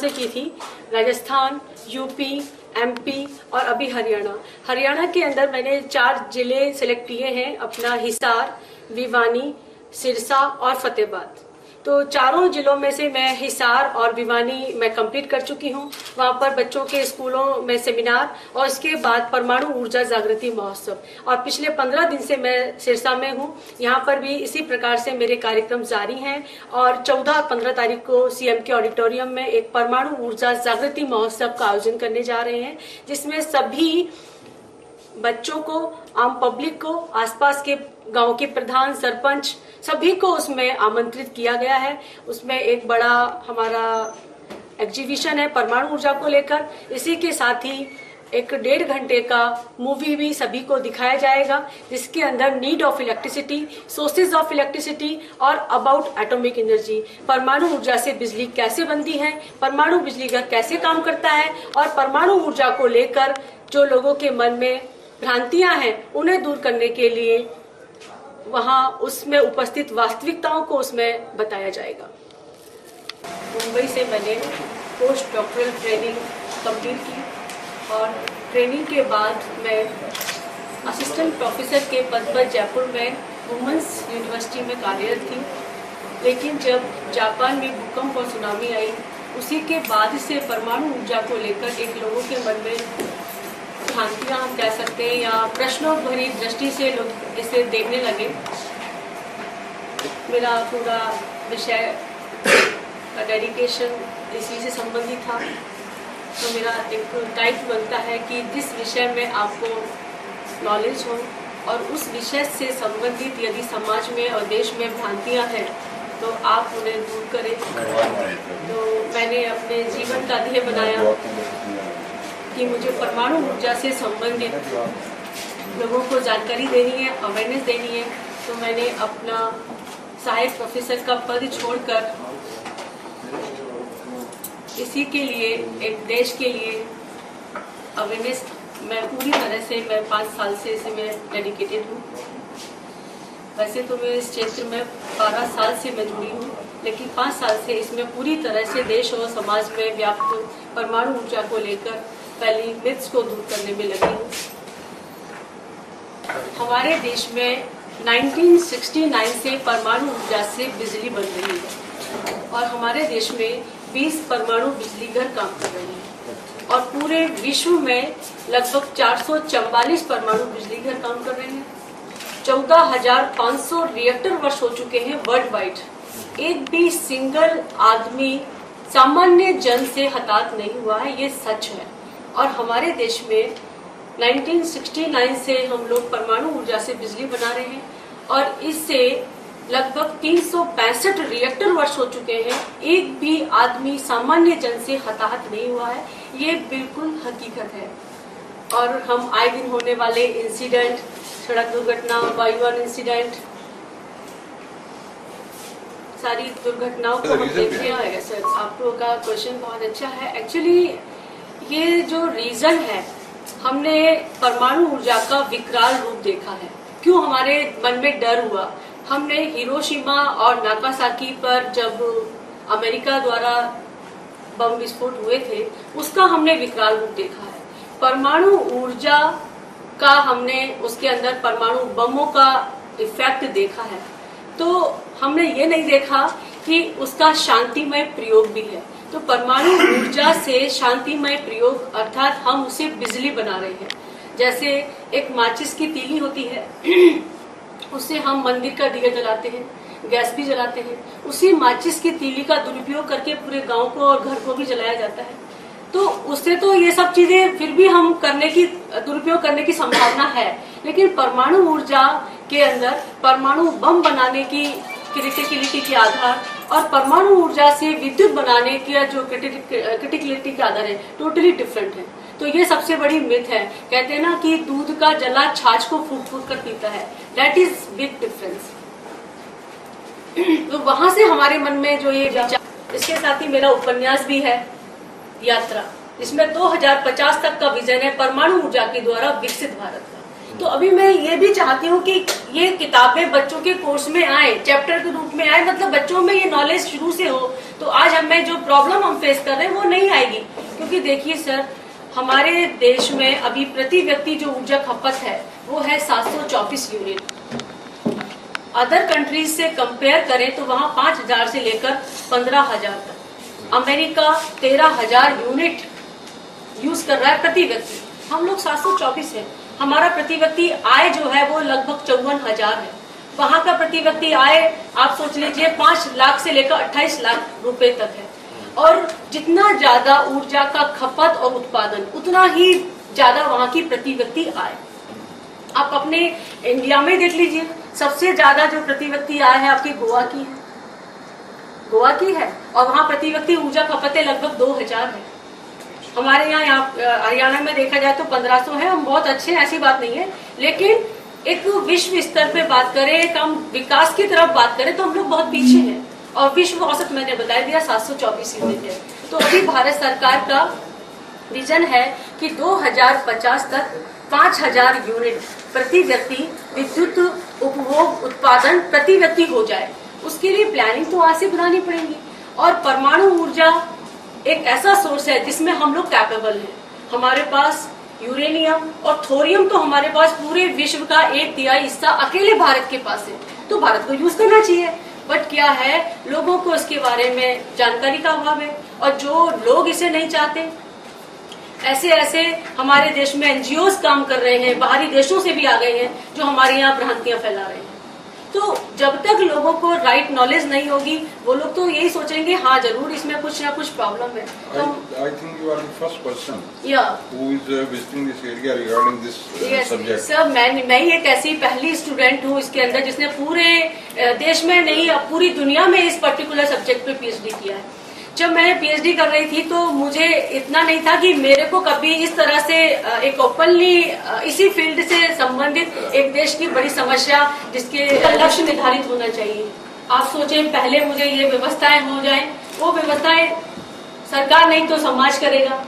से की थी, राजस्थान, यूपी, एमपी और अभी हरियाणा। हरियाणा के अंदर मैंने 4 जिले सिलेक्ट किए हैं, अपना हिसार, भिवानी, सिरसा और फतेहाबाद। तो चारों जिलों में से मैं हिसार और भिवानी मैं कंप्लीट कर चुकी हूँ। वहाँ पर बच्चों के स्कूलों में सेमिनार और उसके बाद परमाणु ऊर्जा जागृति महोत्सव, और पिछले 15 दिन से मैं सिरसा में हूँ। यहाँ पर भी इसी प्रकार से मेरे कार्यक्रम जारी हैं और 14 और 15 तारीख को सीएम के ऑडिटोरियम में एक परमाणु ऊर्जा जागृति महोत्सव का आयोजन करने जा रहे हैं, जिसमें सभी बच्चों को, आम पब्लिक को, आसपास के गांव के प्रधान, सरपंच, सभी को उसमें आमंत्रित किया गया है। उसमें एक बड़ा हमारा एग्जीबिशन है परमाणु ऊर्जा को लेकर। इसी के साथ ही एक 1.5 घंटे का मूवी भी सभी को दिखाया जाएगा, जिसके अंदर need of electricity, sources of electricity और अबाउट एटॉमिक एनर्जी, परमाणु ऊर्जा से बिजली कैसे बनती है, परमाणु बिजली घर कैसे काम करता है, और परमाणु ऊर्जा को लेकर जो लोगों के मन में भ्रांतियां हैं उन्हें दूर करने के लिए वहां उसमें उपस्थित वास्तविकताओं को उसमें बताया जाएगा। मुंबई से मैंने पोस्ट डॉक्टरल ट्रेनिंग कंप्लीट की और ट्रेनिंग के बाद मैं असिस्टेंट प्रोफेसर के पद पर जयपुर में वुमेन्स यूनिवर्सिटी में कार्यरत थी। लेकिन जब जापान में भूकंप और सुनामी आई, उसी के बाद से परमाणु ऊर्जा को लेकर एक लोगों के मन में भ्रांतियां हम कह सकते हैं या प्रश्नों भरी दृष्टि से लोग इसे देखने लगे। मेरा पूरा विषय का डेडिकेशन इसी से संबंधित था, तो मेरा एक दायित्व बनता है कि जिस विषय में आपको नॉलेज हो और उस विषय से संबंधित यदि समाज में और देश में भ्रांतियां हैं तो आप उन्हें दूर करें। तो मैंने अपने जीवन का ध्येय बनाया कि मुझे परमाणु ऊर्जा से संबंधित लोगों को जानकारी देनी है, अवेयरनेस देनी है। तो मैंने अपना सहायक प्रोफेसर का पद छोड़कर इसी के लिए, एक देश के लिए अवेयरनेस मैं पूरी तरह से, मैं 5 साल से इसे मैं डेडिकेटेड हूँ। वैसे तो मैं इस क्षेत्र में 12 साल से मैं जुड़ी हूँ, लेकिन 5 साल से इसमें पूरी तरह से देश और समाज में व्याप्त परमाणु ऊर्जा को लेकर पहली मिथ्स को दूर करने में लगी हूँ। हमारे देश में 1969 से परमाणु ऊर्जा से बिजली बन रही है और हमारे देश में 20 परमाणु बिजली घर काम कर रहे हैं और पूरे विश्व में लगभग 444 परमाणु बिजली घर काम कर रहे हैं। 14,500 रिएक्टर वर्ष हो चुके हैं वर्ल्ड वाइड। एक भी सिंगल आदमी, सामान्य जन से हताहत नहीं हुआ है, ये सच है। और हमारे देश में 1969 से हम लोग परमाणु ऊर्जा से बिजली बना रहे हैं और इससे लगभग 365 रिएक्टर वर्ष हो चुके हैं। एक भी आदमी, सामान्य जन से हताहत नहीं हुआ है, ये बिल्कुल हकीकत है। और हम आए दिन होने वाले इंसिडेंट, सड़क दुर्घटना, वायुयान इंसिडेंट, सारी दुर्घटनाओं को हम देखते हैं। सर, आप लोगों का क्वेश्चन बहुत अच्छा है। एक्चुअली ये जो रीजन है, हमने परमाणु ऊर्जा का विकराल रूप देखा है। क्यों हमारे मन में डर हुआ? हमने हिरोशिमा और नागासाकी पर जब अमेरिका द्वारा बम विस्फोट हुए थे, उसका हमने विकराल रूप देखा है। परमाणु ऊर्जा का हमने उसके अंदर परमाणु बमों का इफेक्ट देखा है। तो हमने ये नहीं देखा कि उसका शांतिमय प्रयोग भी है। तो परमाणु ऊर्जा से शांतिमय प्रयोग अर्थात हम उसे बिजली बना रहे हैं। जैसे एक माचिस की तीली होती है, उससे हम मंदिर का दिया जलाते हैं, गैस भी जलाते हैं। उसी माचिस की तीली का दुरुपयोग करके पूरे गांव को और घर को भी जलाया जाता है। तो उससे तो ये सब चीजें फिर भी हम दुरुपयोग करने की संभावना है, लेकिन परमाणु ऊर्जा के अंदर परमाणु बम बनाने की क्रिटिकलिटी के आधार और परमाणु ऊर्जा से विद्युत बनाने की जो क्रिटिकलिटी के आधार है, टोटली डिफरेंट है। तो ये सबसे बड़ी मिथ है। कहते हैं ना कि दूध का जला छाछ को फूंक फूंक कर पीता है, दैट इज बिग डिफरेंस। तो वहां से हमारे मन में जो ये विचार, इसके साथ ही मेरा उपन्यास भी है यात्रा, जिसमें 2050 तक का विजन है परमाणु ऊर्जा के द्वारा विकसित भारत का। तो अभी मैं ये भी चाहती हूँ कि ये किताबें बच्चों के कोर्स में आए, चैप्टर के रूप में आए, मतलब बच्चों में ये नॉलेज शुरू से हो, तो आज हमें जो प्रॉब्लम हम फेस कर रहे हैं वो नहीं आएगी। क्योंकि देखिए सर, हमारे देश में अभी प्रति व्यक्ति जो ऊर्जा खपत है वो है 724 यूनिट। अदर कंट्रीज से कंपेयर करें तो वहाँ 5000 से लेकर 15,000 तक। अमेरिका 13,000 यूनिट यूज कर रहा है प्रति व्यक्ति, हम लोग 724 है। हमारा प्रति व्यक्ति आय जो है वो लगभग 54,000 है। वहां का प्रति व्यक्ति आय आप सोच लीजिए 5 लाख से लेकर 28 लाख रुपए तक है। और जितना ज्यादा ऊर्जा का खपत और उत्पादन, उतना ही ज्यादा वहां की प्रति व्यक्ति आय। आप अपने इंडिया में देख लीजिए, सबसे ज्यादा जो प्रति व्यक्ति आय है आपकी गोवा की है, गोवा की है, और वहां प्रति व्यक्ति ऊर्जा खपत लगभग 2000 है। हमारे यहाँ हरियाणा में देखा जाए तो 1500 है। हम बहुत अच्छे हैं, ऐसी बात नहीं है, लेकिन एक विश्व स्तर पे बात करें, एक हम विकास की तरफ बात करें तो हम लोग बहुत पीछे हैं। और विश्व औसत मैंने बता दिया 724 यूनिट है। तो अभी भारत सरकार का विजन है कि 2050 तक 5000 यूनिट प्रति व्यक्ति विद्युत उपभोग उत्पादन प्रति व्यक्ति हो जाए। उसके लिए प्लानिंग तो आज से बनानी पड़ेगी। और परमाणु ऊर्जा एक ऐसा सोर्स है जिसमें हम लोग कैपेबल हैं। हमारे पास यूरेनियम और थोरियम तो हमारे पास पूरे विश्व का 1/3 हिस्सा अकेले भारत के पास है, तो भारत को यूज करना चाहिए। बट क्या है, लोगों को इसके बारे में जानकारी का अभाव है, और जो लोग इसे नहीं चाहते, ऐसे ऐसे हमारे देश में एनजीओज काम कर रहे हैं, बाहरी देशों से भी आ गए हैं जो हमारे यहाँ भ्रांतियां फैला रहे हैं। तो जब तक लोगों को राइट नॉलेज नहीं होगी, वो लोग तो यही सोचेंगे हाँ जरूर इसमें कुछ ना कुछ प्रॉब्लम है। तो I think you are the first person yeah. who is visiting this area regarding this subject. Sir, मैं ही एक ऐसी पहली स्टूडेंट हूँ इसके अंदर जिसने पूरे देश में नहीं, पूरी दुनिया में इस पर्टिकुलर सब्जेक्ट पे पीएचडी किया है। जब मैंने पीएचडी कर रही थी तो मुझे इतना नहीं था कि मेरे को कभी इस तरह से एक ओपनली इसी फील्ड से संबंधित एक देश की बड़ी समस्या जिसके लक्ष्य निर्धारित होना चाहिए। आप सोचें, पहले मुझे ये व्यवस्थाएं हो जाए, वो व्यवस्थाएं सरकार नहीं तो समाज करेगा,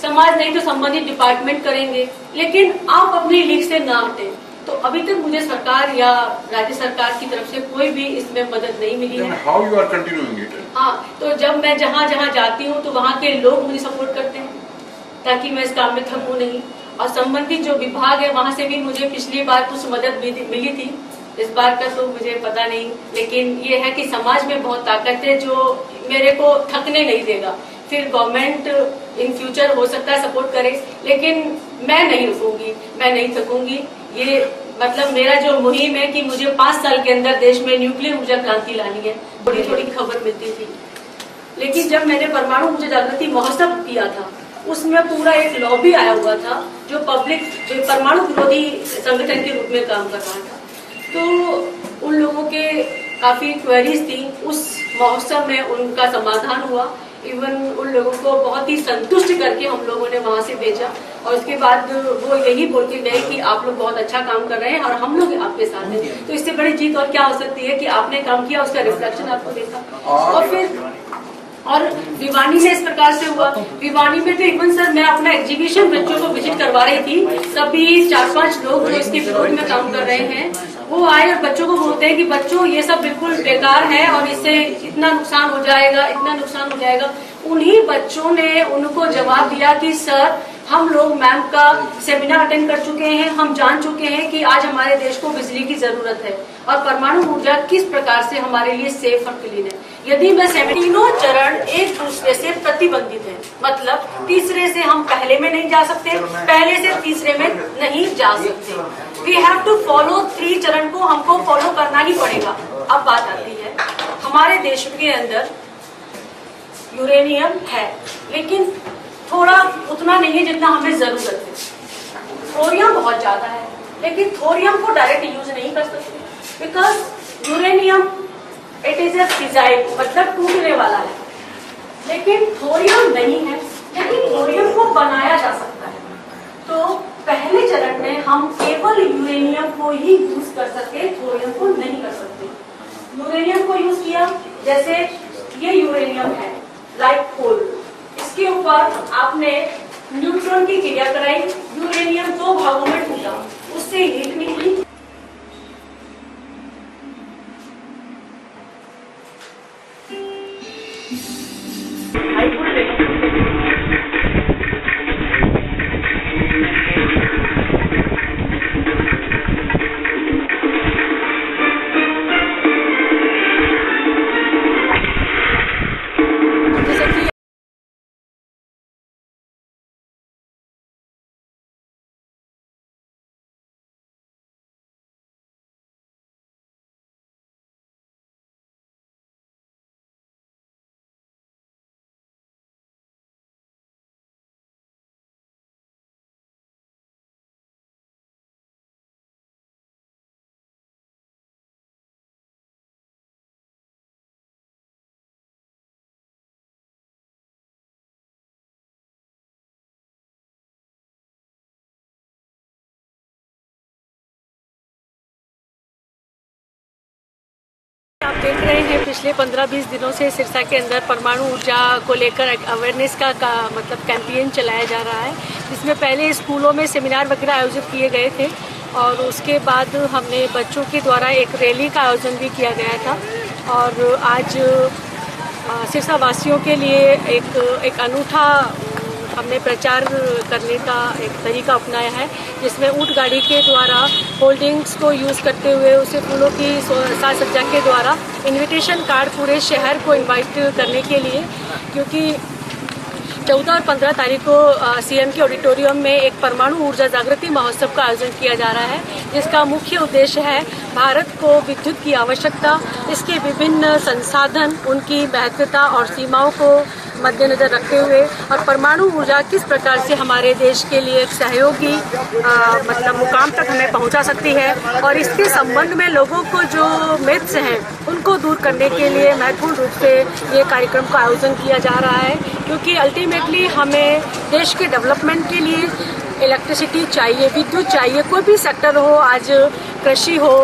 समाज नहीं तो संबंधित डिपार्टमेंट करेंगे, लेकिन आप अपनी लीक से ना हटें। तो अभी तक मुझे सरकार या राज्य सरकार की तरफ से कोई भी इसमें मदद नहीं मिली है। How you are continuing it? हाँ, तो जब मैं जहाँ जहाँ जाती हूँ तो वहाँ के लोग मुझे सपोर्ट करते हैं ताकि मैं इस काम में थकूं नहीं। और संबंधित जो विभाग है वहाँ से भी मुझे पिछली बार कुछ मदद मिली थी, इस बार का तो मुझे पता नहीं, लेकिन ये है कि समाज में बहुत ताकत है जो मेरे को थकने नहीं देगा। फिर गवर्नमेंट इन फ्यूचर हो सकता है सपोर्ट करे, लेकिन मैं नहीं रुकूंगी, मैं नहीं थकूंगी। ये मतलब मेरा जो मुहिम है कि मुझे 5 साल के अंदर देश में न्यूक्लियर ऊर्जा क्रांति लानी है। थोड़ी थोड़ी खबर मिलती थी, लेकिन जब मैंने परमाणु ऊर्जा जागृति महोत्सव किया था उसमें पूरा एक लॉबी आया हुआ था जो पब्लिक, जो परमाणु विरोधी संगठन के रूप में काम कर रहा था। तो उन लोगों के काफी क्वेरीज थी, उस महोत्सव में उनका समाधान हुआ। इवन उन लोगों को बहुत ही संतुष्ट करके हम लोगों ने वहां से भेजा, और उसके बाद वो यही बोलते गए कि आप लोग बहुत अच्छा काम कर रहे हैं और हम लोग आपके साथ हैं। तो इससे बड़ी जीत और क्या हो सकती है कि आपने काम किया, उसका रिफ्लेक्शन आपको देखा। और फिर और भिवानी में इस प्रकार से हुआ। भिवानी में तो इवन सर मैं अपना एग्जीबिशन बच्चों को विजिट करवा रही थी, तभी 4-5 लोग जो इसके विरोध में काम कर रहे हैं वो आए और बच्चों को बोलते हैं कि बच्चों ये सब बिल्कुल बेकार है और इससे इतना नुकसान हो जाएगा, इतना नुकसान हो जाएगा। उन्हीं बच्चों ने उनको जवाब दिया कि सर हम लोग मैम का सेमिनार अटेंड कर चुके हैं, हम जान चुके हैं कि आज हमारे देश को बिजली की जरूरत है और परमाणु ऊर्जा किस प्रकार से हमारे लिए सेफ और क्लीन है। यदि मैं तीनों चरण एक दूसरे से प्रतिबंधित है, मतलब तीसरे से हम पहले में नहीं जा सकते, पहले से तीसरे में नहीं जा सकते। वी हैव टू फॉलो 3 चरण को हमको फॉलो करना ही पड़ेगा। अब बात आती है, हमारे देश के अंदर यूरेनियम है लेकिन थोड़ा उतना नहीं है जितना हमें जरूरत है। थोरियम बहुत ज्यादा है लेकिन थोरियम को डायरेक्ट यूज नहीं कर सकते, because uranium it is a fissile, मतलब टूटने वाला है, लेकिन थोरियम नहीं है, लेकिन थोरियम को बनाया जा सकता है। तो पहले चरण में हम केवल यूरेनियम को ही यूज कर सकते, थोरियम को नहीं कर सकते। यूरेनियम को यूज किया, जैसे ये यूरेनियम है लाइक कोल, इसके ऊपर आपने न्यूट्रॉन की क्रिया कराई, यूरेनियम 2 भागों में टूटा, देख रहे हैं पिछले 15-20 दिनों से सिरसा के अंदर परमाणु ऊर्जा को लेकर अवेयरनेस का मतलब कैंपेन चलाया जा रहा है, जिसमें पहले स्कूलों में सेमिनार वगैरह आयोजित किए गए थे और उसके बाद हमने बच्चों के द्वारा एक रैली का आयोजन भी किया गया था। और आज सिरसा वासियों के लिए एक अनूठा हमने प्रचार करने का एक तरीका अपनाया है, जिसमें ऊंट गाड़ी के द्वारा होल्डिंग्स को यूज़ करते हुए उसे फूलों की साज सज्जा के द्वारा इनविटेशन कार्ड पूरे शहर को इनवाइट करने के लिए, क्योंकि 14 और 15 तारीख को सीएम के ऑडिटोरियम में एक परमाणु ऊर्जा जागृति महोत्सव का आयोजन किया जा रहा है, जिसका मुख्य उद्देश्य है भारत को विद्युत की आवश्यकता, इसके विभिन्न संसाधन, उनकी महत्वता और सीमाओं को मद्देनजर रखते हुए और परमाणु ऊर्जा किस प्रकार से हमारे देश के लिए एक सहयोगी मतलब मुकाम तक हमें पहुंचा सकती है और इसके संबंध में लोगों को जो मिथ्स हैं उनको दूर करने के लिए महत्वपूर्ण रूप से ये कार्यक्रम का आयोजन किया जा रहा है, क्योंकि अल्टीमेटली हमें देश के डेवलपमेंट के लिए इलेक्ट्रिसिटी चाहिए, विद्युत चाहिए। कोई भी सेक्टर हो, आज कृषि हो,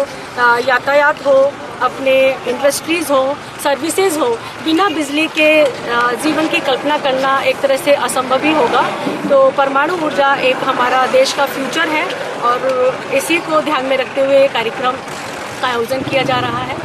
यातायात हो, अपने इंडस्ट्रीज हो, सर्विसेज हो, बिना बिजली के जीवन की कल्पना करना एक तरह से असंभव ही होगा। तो परमाणु ऊर्जा एक हमारा देश का फ्यूचर है और इसी को ध्यान में रखते हुए कार्यक्रम का आयोजन किया जा रहा है।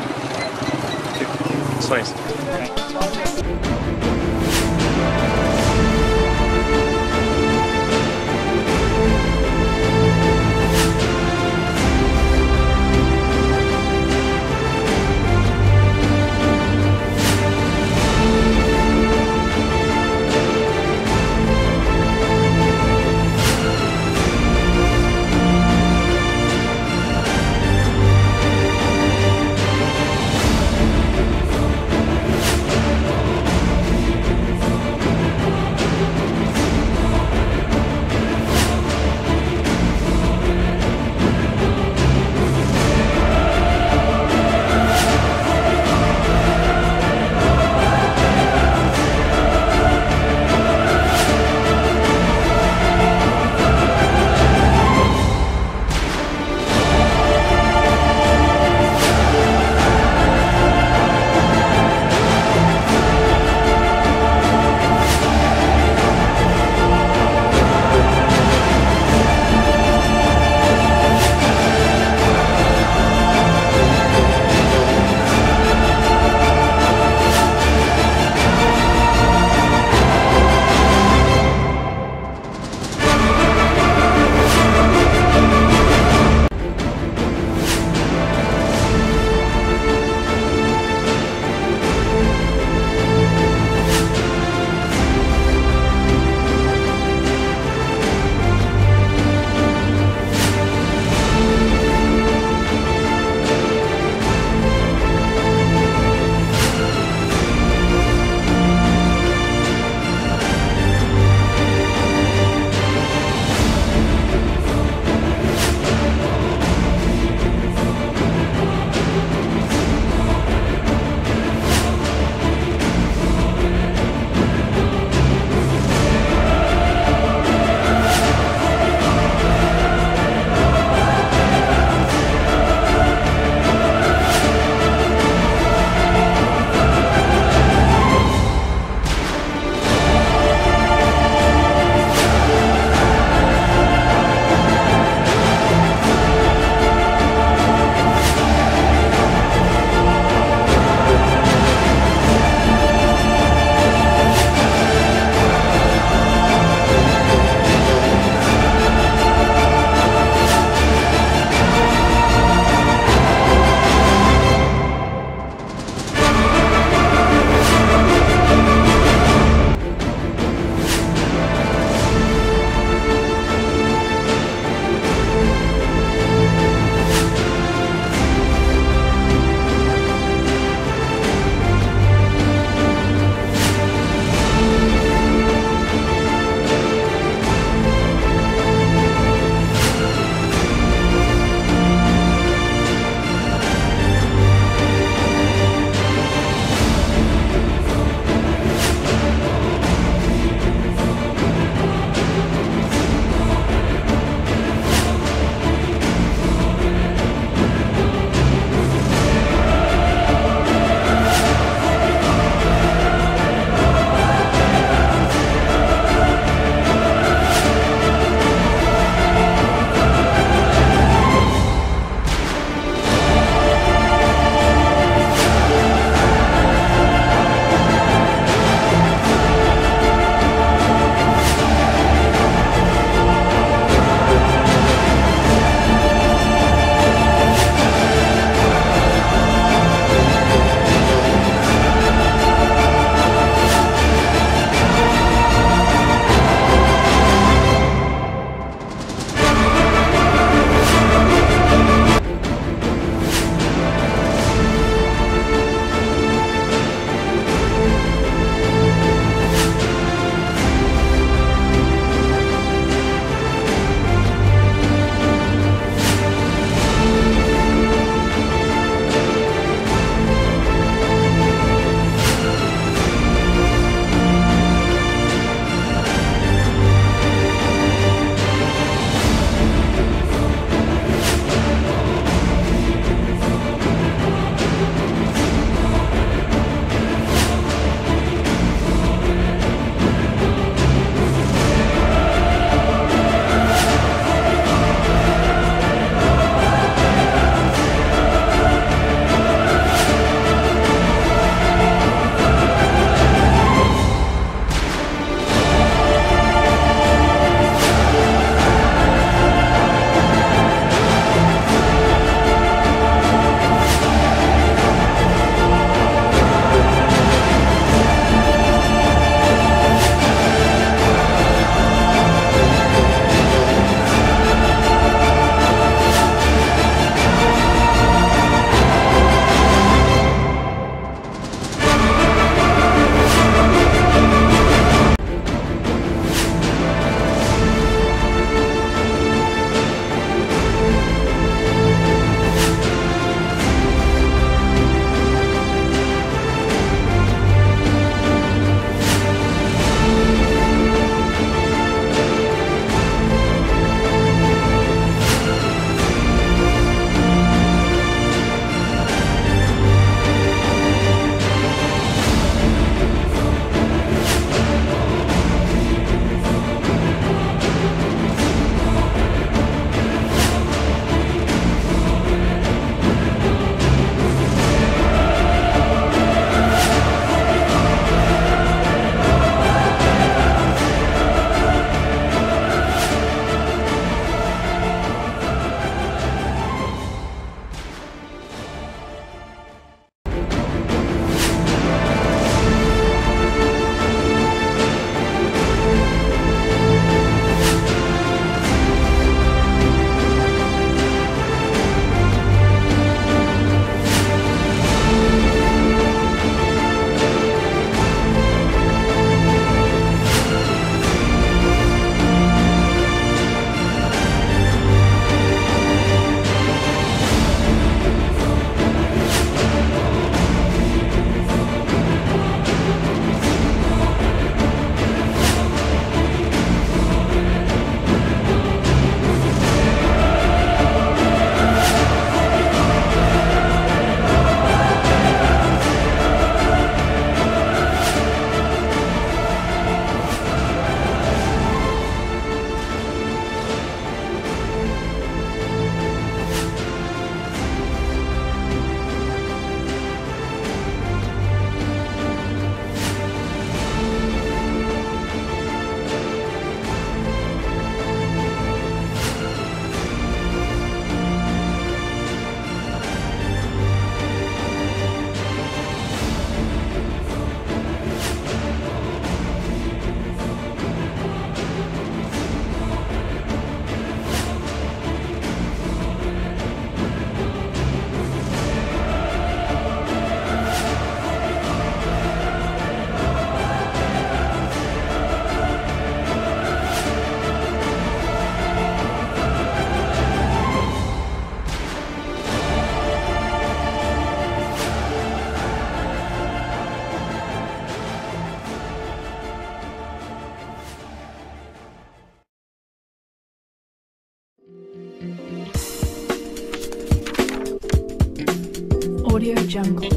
Audio Jungle.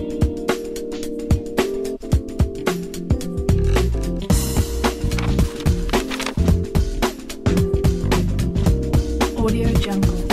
Audio Jungle.